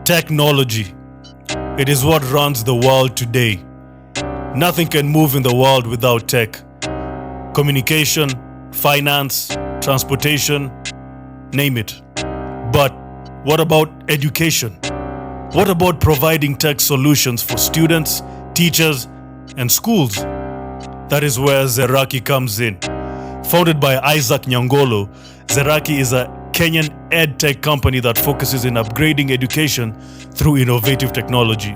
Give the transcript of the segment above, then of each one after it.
Technology. It is what runs the world today. Nothing can move in the world without tech. Communication, finance, transportation, name it. But what about education? What about providing tech solutions for students, teachers, and schools? That is where Zeraki comes in. Founded by Nyangolo, Zeraki is a Kenyan EdTech company that focuses in upgrading education through innovative technology.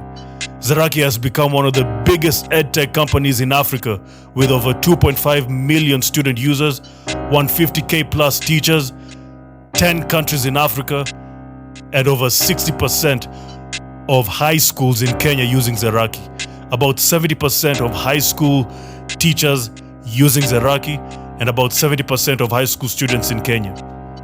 Zeraki has become one of the biggest EdTech companies in Africa with over 2.5 million student users, 150k plus teachers, 10 countries in Africa, and over 60% of high schools in Kenya using Zeraki. About 70% of high school teachers using Zeraki, and about 70% of high school students in Kenya.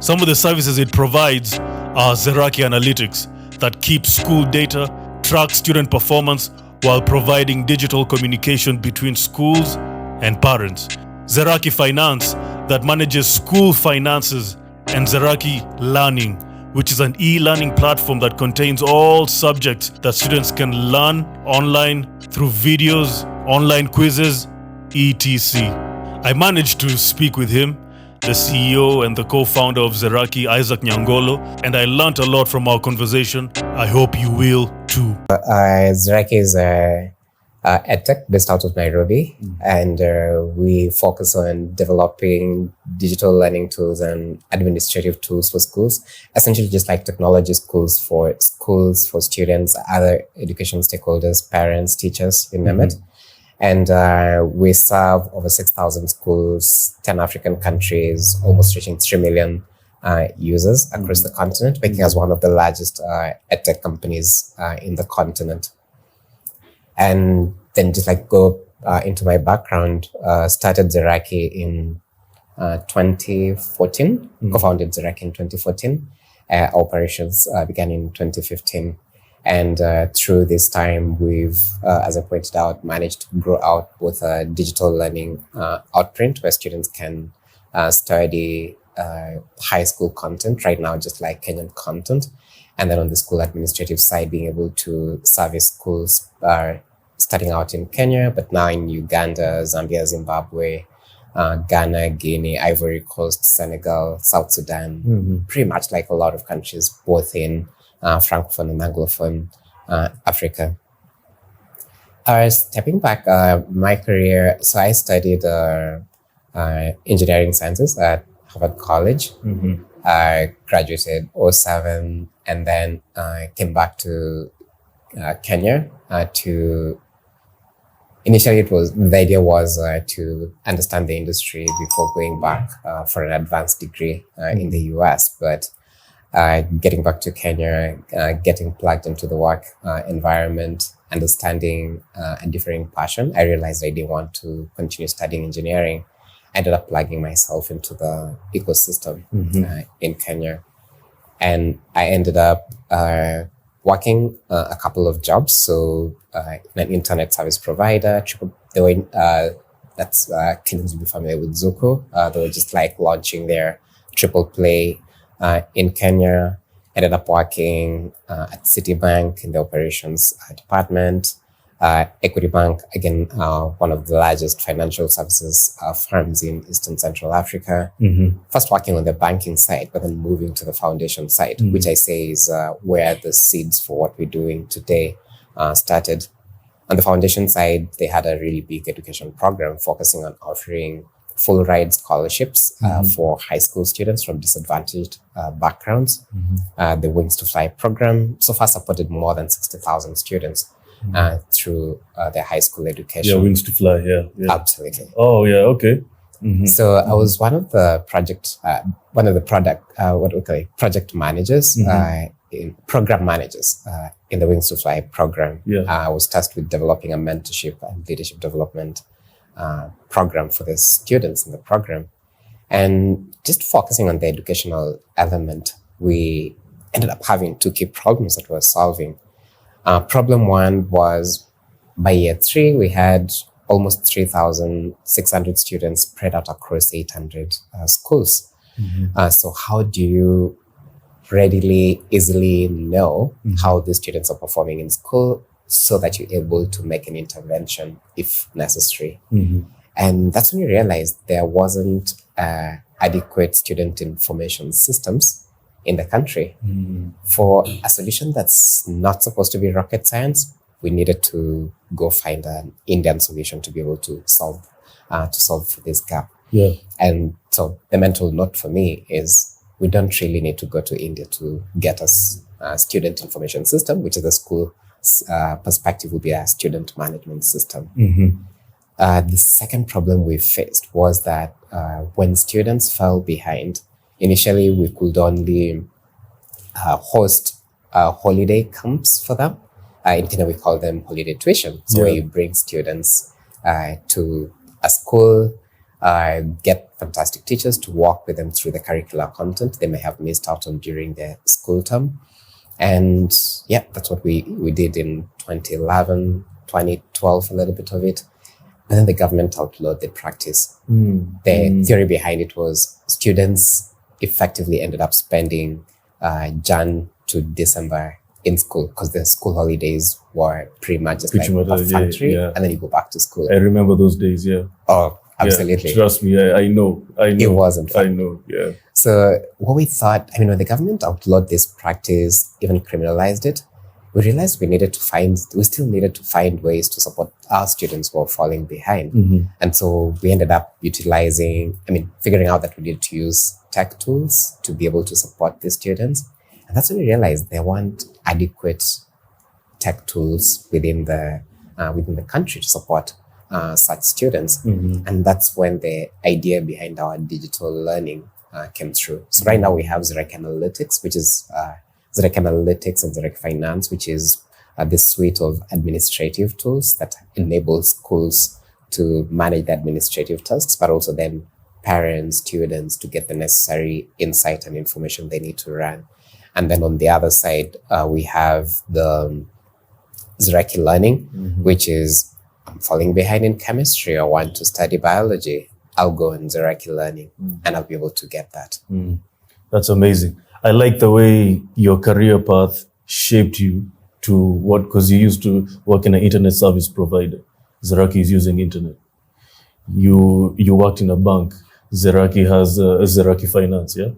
Some of the services it provides are Zeraki Analytics that keeps school data, tracks student performance while providing digital communication between schools and parents. Zeraki Finance that manages school finances, and Zeraki Learning, which is an e-learning platform that contains all subjects that students can learn online through videos, online quizzes, etc. I managed to speak with him, the CEO and the co-founder of Zeraki, Nyangolo, and I learned a lot from our conversation. I hope you will too. Zeraki is a EdTech based out of Nairobi, and we focus on developing digital learning tools and administrative tools for schools, essentially just like technology schools, for students, other education stakeholders, parents, teachers, you name it. And we serve over 6,000 schools, 10 African countries, almost reaching 3 million users across the continent, making us one of the largest EdTech companies in the continent. And then just like go into my background, started Zeraki in 2014, co-founded Zeraki in 2014. Operations began in 2015. And through this time, we've, as I pointed out, managed to grow out both a digital learning outprint where students can study high school content, right now just like Kenyan content. And then on the school administrative side, being able to service schools starting out in Kenya, but now in Uganda, Zambia, Zimbabwe, Ghana, Guinea, Ivory Coast, Senegal, South Sudan, pretty much like a lot of countries, both in Francophone and Anglophone Africa. Stepping back, my career, so I studied engineering sciences at Harvard College. I graduated 2007 and then came back to Kenya to, initially the idea was to understand the industry before going back for an advanced degree in the US, but getting back to Kenya, getting plugged into the work environment, understanding a differing passion, I realized I didn't want to continue studying engineering. I ended up plugging myself into the ecosystem in Kenya. And I ended up working a couple of jobs. So in an internet service provider, that's Kenyans will be familiar with Zuku. They were just like launching their triple play in Kenya. Ended up working at Citibank in the operations department. Equity Bank, again, one of the largest financial services firms in Eastern Central Africa. First working on the banking side, but then moving to the foundation side, which I say is where the seeds for what we're doing today started. On the foundation side, they had a really big education program focusing on offering full ride scholarships for high school students from disadvantaged backgrounds. The Wings to Fly program so far supported more than 60,000 students through their high school education. Yeah, Wings to Fly, yeah. Absolutely. Oh, yeah, okay. So I was one of the project managers, program managers in the Wings to Fly program. I was tasked with developing a mentorship and leadership development program for the students in the program. And just focusing on the educational element, we ended up having two key problems that we're solving. Problem one was by year 3, we had almost 3,600 students spread out across 800 schools. So how do you readily, easily know how the students are performing in school so that you're able to make an intervention if necessary. And that's when you realize there wasn't adequate student information systems in the country. For a solution that's not supposed to be rocket science, we needed to go find an Indian solution to be able to solve this gap. And so the mental note for me is we don't really need to go to India to get us a student information system, which is the school perspective would be a student management system. The second problem we faced was that when students fell behind, initially we could only host holiday camps for them. In Kenya, we call them holiday tuition. So where you bring students to a school, get fantastic teachers to walk with them through the curricular content they may have missed out on during their school term. And yeah, that's what we did in 2011, 2012, a little bit of it. And then the government outlawed the practice. The theory behind it was students effectively ended up spending Jan to December in school because the school holidays were pretty much just like a factory, and then you go back to school. I remember those days, Oh, absolutely. Yeah, trust me, I know. It wasn't fun. I know, yeah. So what we thought, when the government outlawed this practice, even criminalized it, we realized we still needed to find ways to support our students who are falling behind. And so we ended up figuring out that we needed to use tech tools to be able to support these students. And that's when we realized there weren't adequate tech tools within the country to support such students. And that's when the idea behind our digital learning came through. So right now we have Zeraki Analytics, which is Zeraki Analytics and Zeraki Finance, which is this suite of administrative tools that enable schools to manage the administrative tasks, but also then parents, students to get the necessary insight and information they need to run. And then on the other side, we have the Zeraki Learning, which is I'm falling behind in chemistry. I want to study biology. I'll go in Zeraki Learning and I'll be able to get that. That's amazing. I like the way your career path shaped you to because you used to work in an internet service provider. Zeraki is using internet. You worked in a bank. Zeraki has Zeraki Finance, yeah?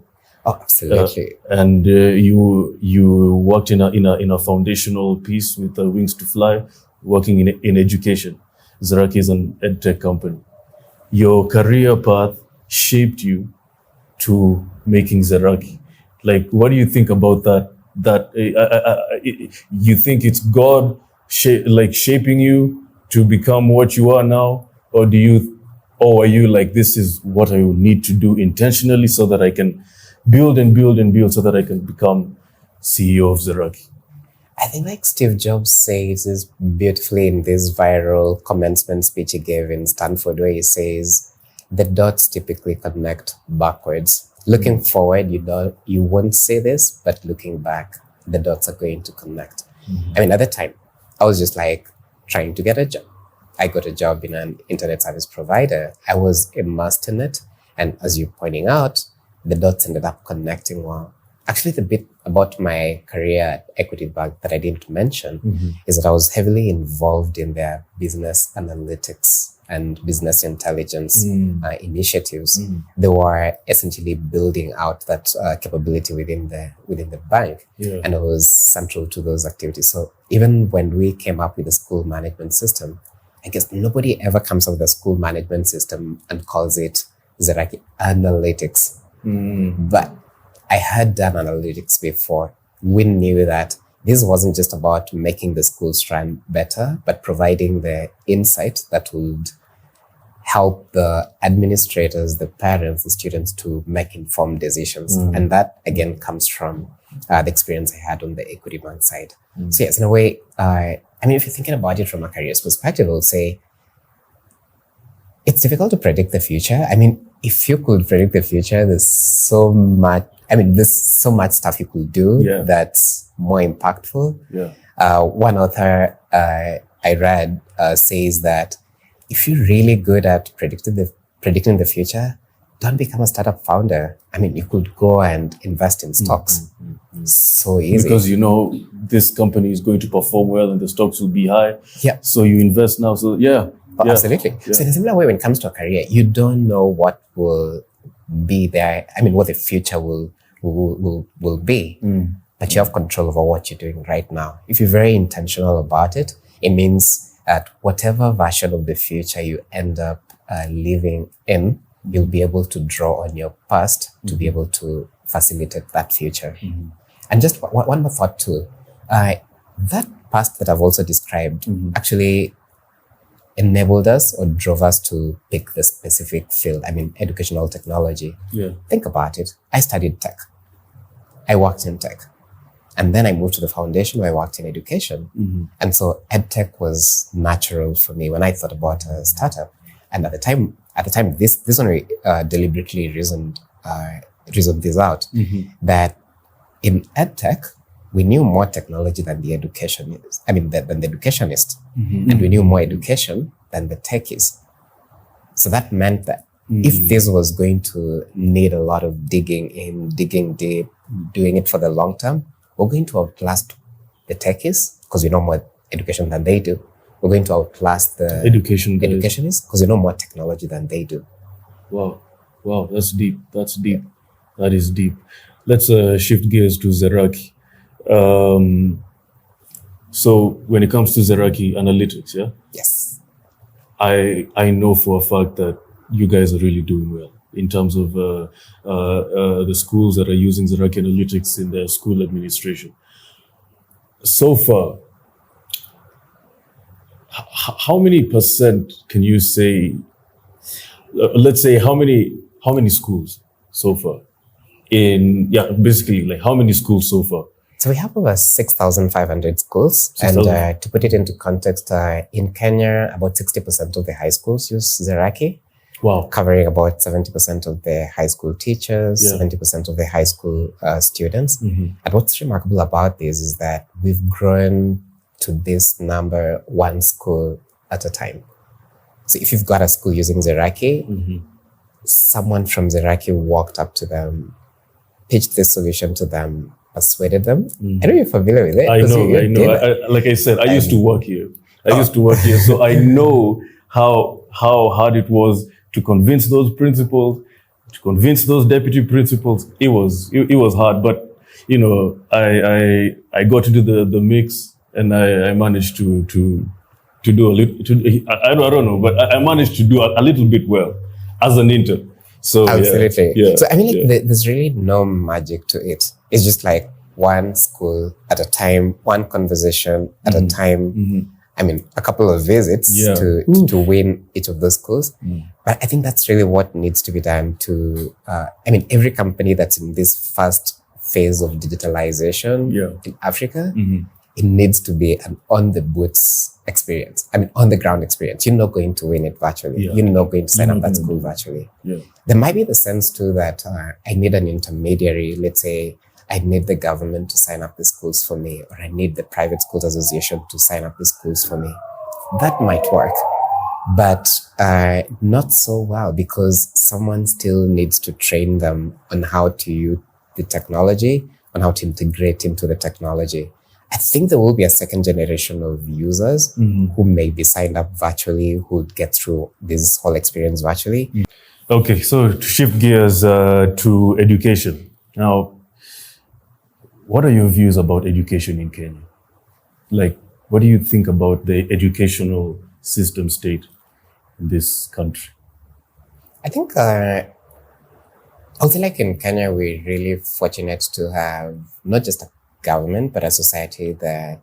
Oh, absolutely. And you worked in a foundational piece with Wings to Fly, working in education. Zeraki is an EdTech company. Your career path shaped you to making Zeraki. Like, what do you think about that? You think it's God shaping you to become what you are now, or are you like, this is what I need to do intentionally so that I can build and build and build so that I can become CEO of Zeraki? I think like Steve Jobs says this beautifully in this viral commencement speech he gave in Stanford, where he says the dots typically connect backwards. Looking forward, you won't say this, but looking back, the dots are going to connect. At the time, I was just like trying to get a job. I got a job in an internet service provider. I was immersed in it. And as you're pointing out, the dots ended up connecting well. Actually, the bit about my career at Equity Bank that I didn't mention is that I was heavily involved in their business analytics and business intelligence initiatives. They were essentially building out that capability within the bank, and it was central to those activities. So even when we came up with the school management system, I guess nobody ever comes up with a school management system and calls it Zeraki Analytics. But I had done analytics before. We knew that this wasn't just about making the schools run better, but providing the insight that would help the administrators, the parents, the students to make informed decisions. And that, again, comes from the experience I had on the Equity Bank side. So yes, in a way, if you're thinking about it from a careers perspective, I would say it's difficult to predict the future. If you could predict the future, there's so much stuff you could do that's more impactful. One author I read says that if you're really good at predicting the future, don't become a startup founder. I mean, you could go and invest in stocks. So easy. Because this company is going to perform well and the stocks will be high. Yeah. So you invest now. So Absolutely. Yeah. So in a similar way, when it comes to a career, you don't know what will be there. I mean, what the future will be, but you have control over what you're doing right now. If you're very intentional about it, it means that whatever version of the future you end up living in, you'll be able to draw on your past to be able to facilitate that future. And just one more thought too. That past that I've also described actually enabled us or drove us to pick the specific field. I mean, educational technology. Yeah. Think about it. I studied tech. I worked in tech. And then I moved to the foundation where I worked in education. And so EdTech was natural for me when I thought about a startup. And at the time, this one deliberately reasoned this out, that in EdTech, we knew more technology than the educationist. I mean, than the educationist. And we knew more education than the techies. So that meant that if this was going to need a lot of digging deep, doing it for the long term, we're going to outlast the techies because we know more education than they do. We're going to outlast the educationists because we know more technology than they do. Wow, that's deep. That is deep. Let's shift gears to Zeraki. So when it comes to Zeraki analytics, yeah? Yes. I know for a fact that you guys are really doing well in terms of the schools that are using Zeraki analytics in their school administration. So far, how many percent can you say, let's say how many schools so far basically like how many schools so far? So we have over 6,500 schools. 6, and to put it into context, in Kenya, about 60% of the high schools use Zeraki. Wow. Covering about 70% of the high school teachers, 70% of the high school students. And what's remarkable about this is that we've grown to this number one school at a time. So if you've got a school using Zeraki, someone from Zeraki walked up to them, pitched this solution to them, persuaded them. I know you're familiar with it. I know. Like I said, I used to work here. So I know how hard it was to convince those principals, to convince those deputy principals. It was hard, but I got into the mix and I managed to do a little. I don't know, but I managed to do a little bit well as an intern. So absolutely. Yeah. So I mean, there's really no magic to it. It's just like one school at a time, one conversation at a time. I mean, a couple of visits to win each of those schools. But I think that's really what needs to be done to, every company that's in this first phase of digitalization in Africa, it needs to be an on-the-boots experience. I mean, on-the-ground experience. You're not going to win it virtually. You're not going to sign up that school virtually. There might be the sense too that I need an intermediary. Let's say I need the government to sign up the schools for me, or I need the private schools association to sign up the schools for me. That might work, but not so well, because someone still needs to train them on how to use the technology, on how to integrate into the technology. I think there will be a second generation of users who may be signed up virtually, who would get through this whole experience virtually. Okay, so to shift gears to education. Now, what are your views about education in Kenya? Like, what do you think about the educational system state in this country? I think, also like in Kenya, we're really fortunate to have not just a government, but a society that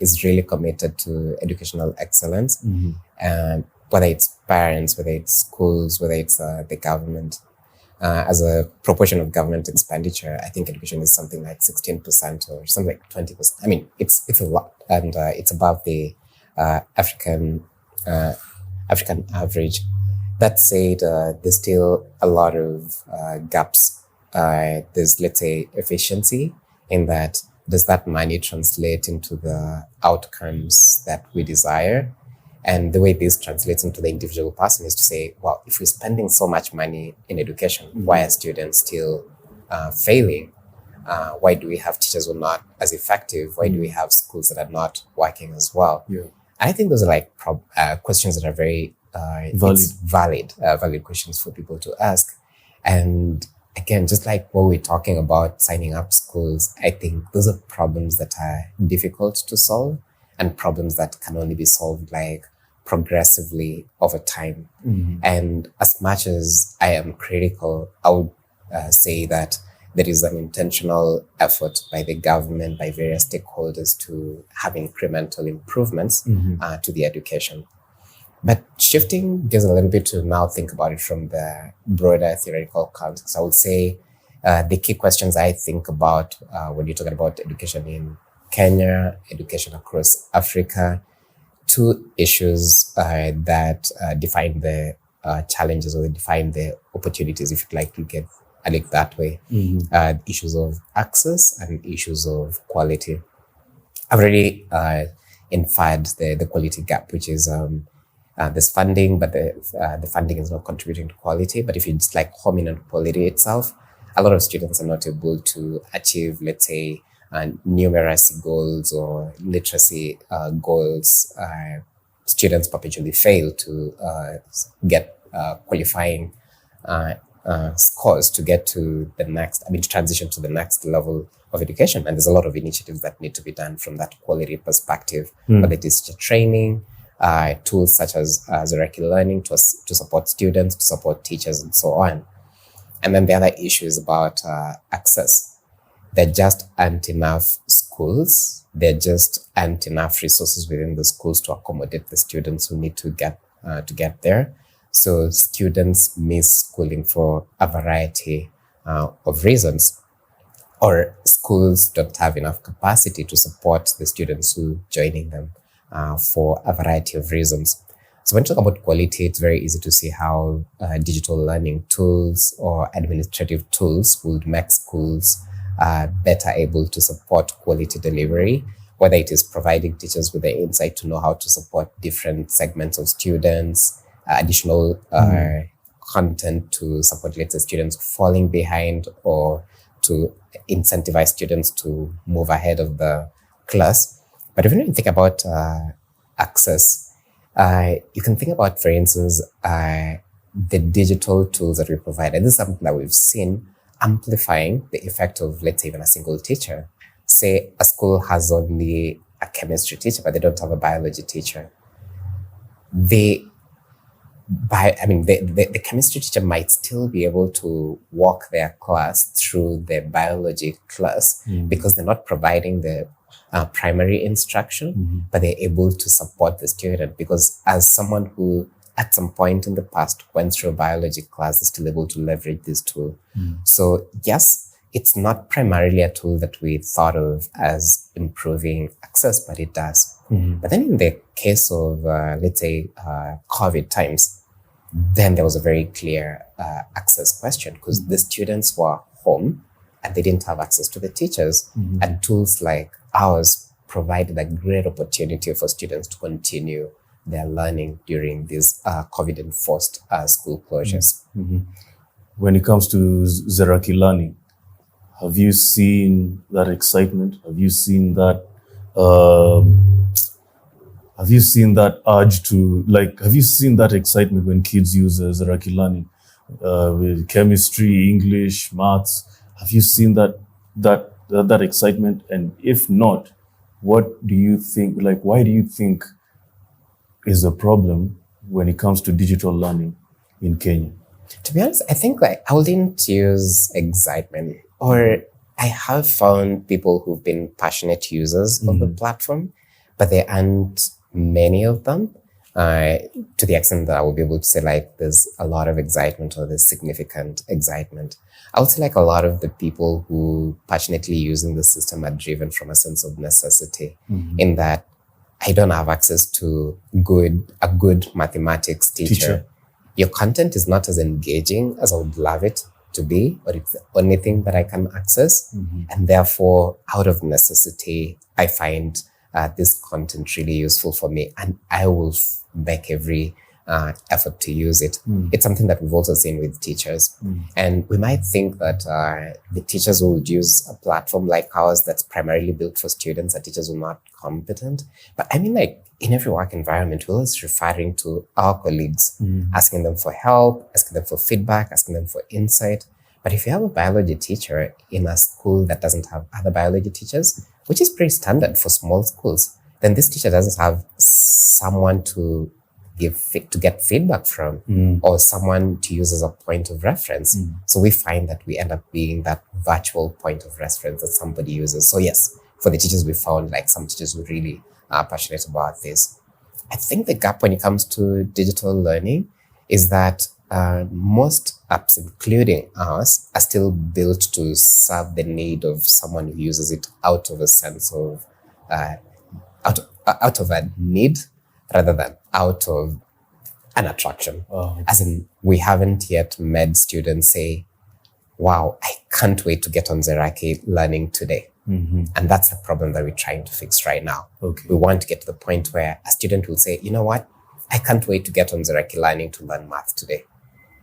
is really committed to educational excellence. Whether it's parents, whether it's schools, whether it's the government. As a proportion of government expenditure, I think education is something like 16% or something like 20%. I mean, it's a lot, and it's above the African average. That said, there's still a lot of gaps. There's, let's say, efficiency in that. Does that money translate into the outcomes that we desire? And the way this translates into the individual person is to say, well, if we're spending so much money in education, why are students still failing? Why do we have teachers who are not as effective? Why do we have schools that are not working as well? Yeah. And I think those are like questions that are very valid questions for people to ask. And again, just like what we're talking about signing up schools, I think those are problems that are difficult to solve and problems that can only be solved like progressively over time. And as much as I am critical, I would say that there is an intentional effort by the government, by various stakeholders to have incremental improvements to the education. But shifting gears a little bit to now think about it from the broader theoretical context, I would say the key questions I think about when you're talking about education in Kenya, education across Africa, two issues that define the challenges or define the opportunities, if you'd like to get at it that way. Issues of access and issues of quality. I've already inferred the quality gap, which is there's funding, but the funding is not contributing to quality. But if you just like home in on quality itself, a lot of students are not able to achieve, let's say, numeracy goals or literacy goals. Students perpetually fail to get qualifying scores to get to the next, to transition to the next level of education. And there's a lot of initiatives that need to be done from that quality perspective, whether it is teacher training, tools such as Zeraki learning to support students, to support teachers, and so on. And then the other issue is about access. There just aren't enough schools. There just aren't enough resources within the schools to accommodate the students who need to get there. So students miss schooling for a variety of reasons, or schools don't have enough capacity to support the students who are joining them for a variety of reasons. So when you talk about quality, it's very easy to see how digital learning tools or administrative tools would make schools better able to support quality delivery, whether it is providing teachers with the insight to know how to support different segments of students, additional content to support, let's say, students falling behind, or to incentivize students to move ahead of the class. But if you think about access, you can think about, for instance, the digital tools that we provide. And this is something that we've seen amplifying the effect of, let's say, even a single teacher. Say a school has only a chemistry teacher, but they don't have a biology teacher. The chemistry teacher might still be able to walk their class through the biology class because they're not providing the primary instruction, but they're able to support the student, because as someone who at some point in the past went through a biology class is still able to leverage this tool. So yes, it's not primarily a tool that we thought of as improving access, but it does. But then in the case of, let's say, COVID times, then there was a very clear access question, because the students were home and they didn't have access to the teachers. And tools like ours provided a great opportunity for students to continue their learning during these COVID-enforced school closures. When it comes to Zeraki learning, have you seen that excitement? Have you seen that? Have you seen that urge to, have you seen that excitement when kids use Zeraki learning with chemistry, English, maths? Have you seen that excitement? And if not, what do you think? Why do you think is a problem when it comes to digital learning in Kenya? To be honest, I think I wouldn't use excitement, or I have found people who've been passionate users of the platform, but there aren't many of them to the extent that I will be able to say there's a lot of excitement or there's significant excitement. I would say a lot of the people who passionately using the system are driven from a sense of necessity, in that I don't have access to a good mathematics teacher. Your content is not as engaging as I would love it to be, but it's the only thing that I can access. And therefore, out of necessity, I find this content really useful for me, and I will make every effort to use it. It's something that we've also seen with teachers. And we might think that the teachers will use a platform like ours that's primarily built for students, that teachers are not competent. But I mean, like, in every work environment, we're always referring to our colleagues, asking them for help, asking them for feedback, asking them for insight. But if you have a biology teacher in a school that doesn't have other biology teachers, which is pretty standard for small schools, then this teacher doesn't have someone to get feedback from, or someone to use as a point of reference. So we find that we end up being that virtual point of reference that somebody uses. So yes, for the teachers, we found like some teachers who really are passionate about this. I think the gap when it comes to digital learning is that most apps, including ours, are still built to serve the need of someone who uses it out of a sense of out of a need, rather than out of an attraction. As in, we haven't yet made students say, wow, I can't wait to get on Zeraki learning today. And that's a problem that we're trying to fix right now. We want to get to the point where a student will say, you know what, I can't wait to get on Zeraki learning to learn math today.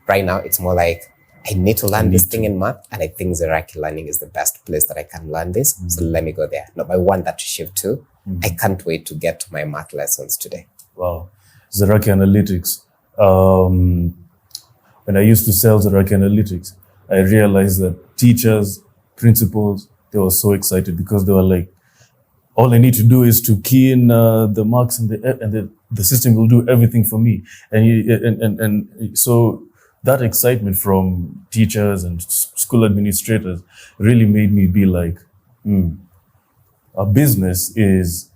Right now, it's more like, I need to learn this thing in math, and I think Zeraki learning is the best place that I can learn this. So let me go there. No, I want that to shift too. I can't wait to get to my math lessons today. Wow. Zeraki Analytics. When I used to sell Zeraki Analytics, I realized that teachers, principals, they were so excited because they were like, all I need to do is to key in the marks and the system will do everything for me. And so that excitement from teachers and school administrators really made me be like, a business is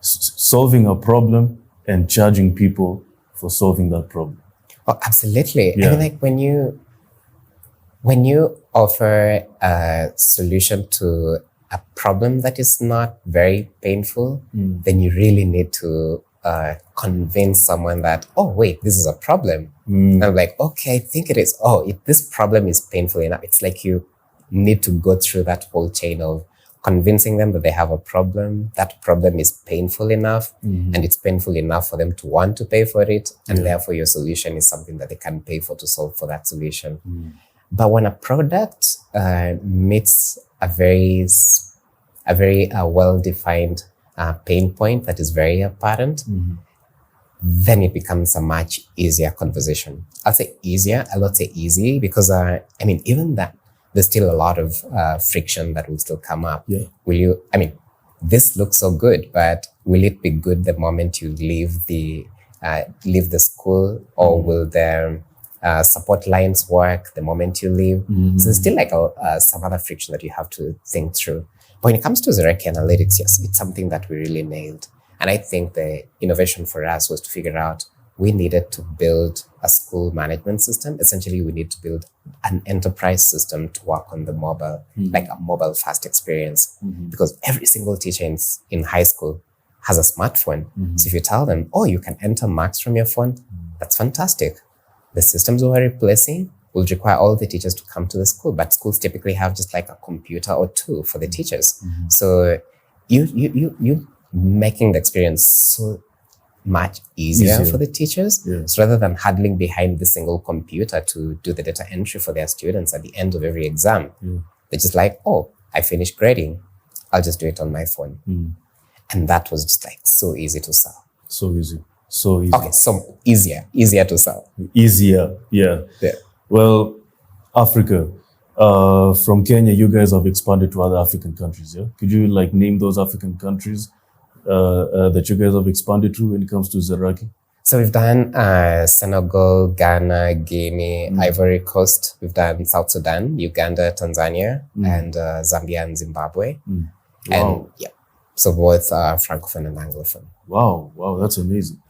solving a problem and charging people for solving that problem. Oh, absolutely. I mean, like, when you offer a solution to a problem that is not very painful, then you really need to convince someone that, oh, wait, this is a problem. And I'm like, okay, I think it is. Oh, if this problem is painful enough, it's like you need to go through that whole chain of convincing them that they have a problem. That problem is painful enough, and it's painful enough for them to want to pay for it. And therefore your solution is something that they can pay for to solve for that solution. But when a product meets a very well-defined pain point that is very apparent, then it becomes a much easier conversation. I'll say easier, I'll not say easy, because I mean, even that, there's still a lot of friction that will still come up. This looks so good, but will it be good the moment you leave the school, or will the support lines work the moment you leave? So there's still like some other friction that you have to think through. But when it comes to Zeraki Analytics, yes, it's something that we really nailed. And I think the innovation for us was to figure out we needed to build a school management system. Essentially, we need to build an enterprise system to work on the mobile, like a mobile fast experience, because every single teacher in high school has a smartphone. So if you tell them, oh, you can enter marks from your phone, that's fantastic. The systems we're replacing will require all the teachers to come to the school, but schools typically have just like a computer or two for the teachers. So you making the experience so much easier for the teachers. So rather than huddling behind the single computer to do the data entry for their students at the end of every exam, they're just like, oh, I finished grading, I'll just do it on my phone. And that was just like so easy to sell. So easy. Okay, so easier to sell. Easier, yeah. Well, Africa, from Kenya, you guys have expanded to other African countries, yeah? Could you like name those African countries that you guys have expanded to when it comes to Zeraki? So we've done Senegal, Ghana, Guinea, Ivory Coast. We've done South Sudan, Uganda, Tanzania, and Zambia and Zimbabwe. And so both Francophone and Anglophone. Wow, that's amazing.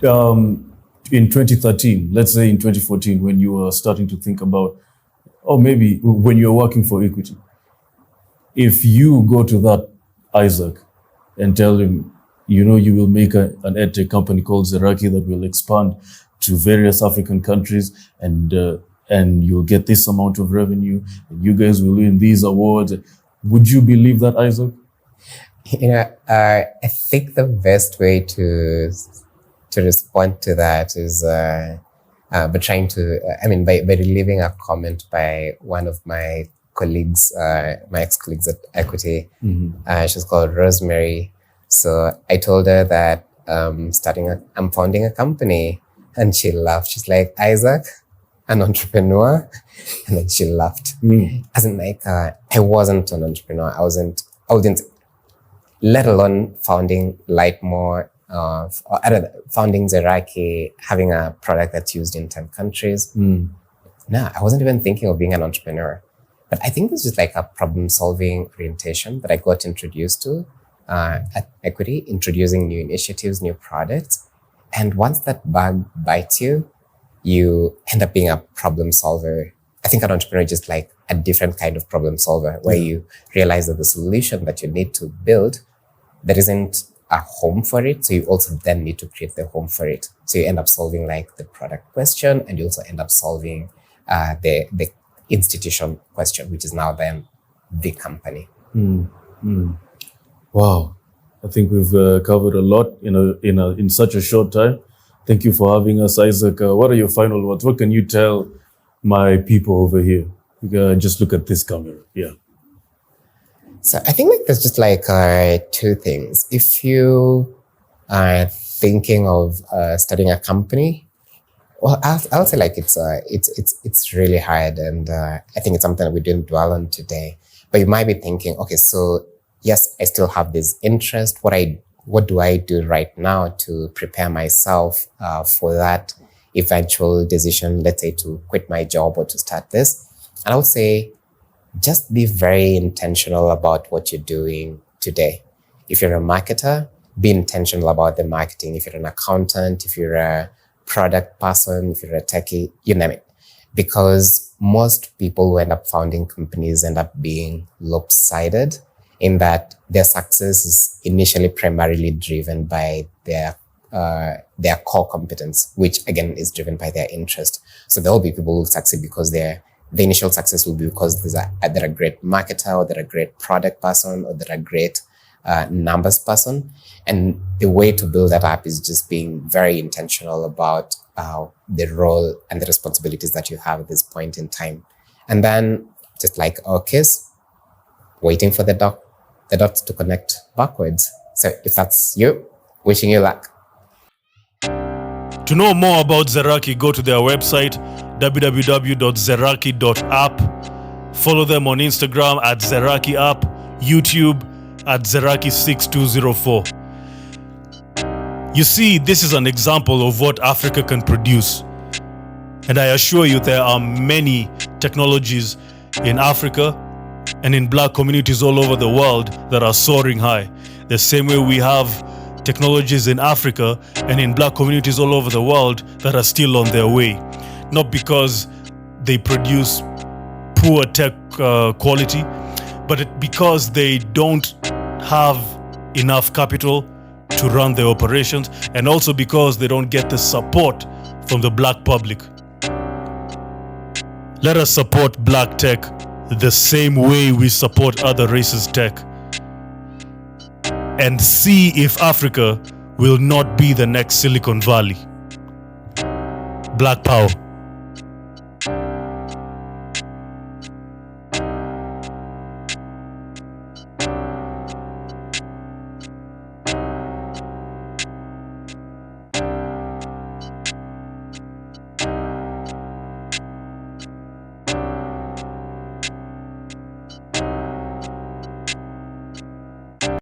In 2013, let's say in 2014, when you were starting to think about, or maybe when you're working for Equity, if you go to that Isaac and tell him, you know, you will make an EdTech company called Zeraki that will expand to various African countries, and you'll get this amount of revenue, and you guys will win these awards, would you believe that, Isaac? I think the best way to respond to that is by trying to, by reliving a comment by one of my colleagues, my ex-colleagues at Equity. She's called Rosemary. So I told her that I'm founding a company, and she laughed. She's like, Isaac, an entrepreneur? And then she laughed. As in, like, I wasn't an entrepreneur. I wouldn't, let alone founding Lightmore, founding Zeraki, having a product that's used in 10 countries. No, I wasn't even thinking of being an entrepreneur. But I think it's just like a problem-solving orientation that I got introduced to at Equity, introducing new initiatives, new products. And once that bug bites you, you end up being a problem solver. I think an entrepreneur is just like a different kind of problem solver, where you realize that the solution that you need to build, there isn't a home for it. So you also then need to create the home for it. So you end up solving like the product question, and you also end up solving the institution question, which is now then the company. Wow. I think we've covered a lot in such a short time. Thank you for having us, Isaac. What are your final words? What can you tell my people over here? You can just look at this camera. Yeah. So I think like there's just like two things. If you are thinking of starting a company, well, I'll say like it's really hard, and I think it's something that we didn't dwell on today. But you might be thinking, okay, so yes, I still have this interest. What do I do right now to prepare myself for that eventual decision, let's say to quit my job or to start this? And I would say, just be very intentional about what you're doing today. If you're a marketer, be intentional about the marketing. If you're an accountant, if you're a product person, if you're a techie, you name it. Because most people who end up founding companies end up being lopsided, in that their success is initially primarily driven by their core competence, which again is driven by their interest. So there will be people who succeed because the initial success will be because they're a great marketer, or they're a great product person, or they're a great numbers person. And the way to build that up is just being very intentional about the role and the responsibilities that you have at this point in time. And then just like our case, waiting for the dots to connect backwards. So if that's you, wishing you luck. To know more about Zeraki, go to their website, www.zeraki.app. Follow them on Instagram at Zeraki app, YouTube at Zeraki6204. You see, this is an example of what Africa can produce. And I assure you, there are many technologies in Africa and in Black communities all over the world that are soaring high. The same way we have technologies in Africa and in Black communities all over the world that are still on their way. Not because they produce poor tech quality, but because they don't have enough capital to run their operations, and also because they don't get the support from the Black public. Let us support Black tech the same way we support other races' tech, and see if Africa will not be the next Silicon Valley. Black power.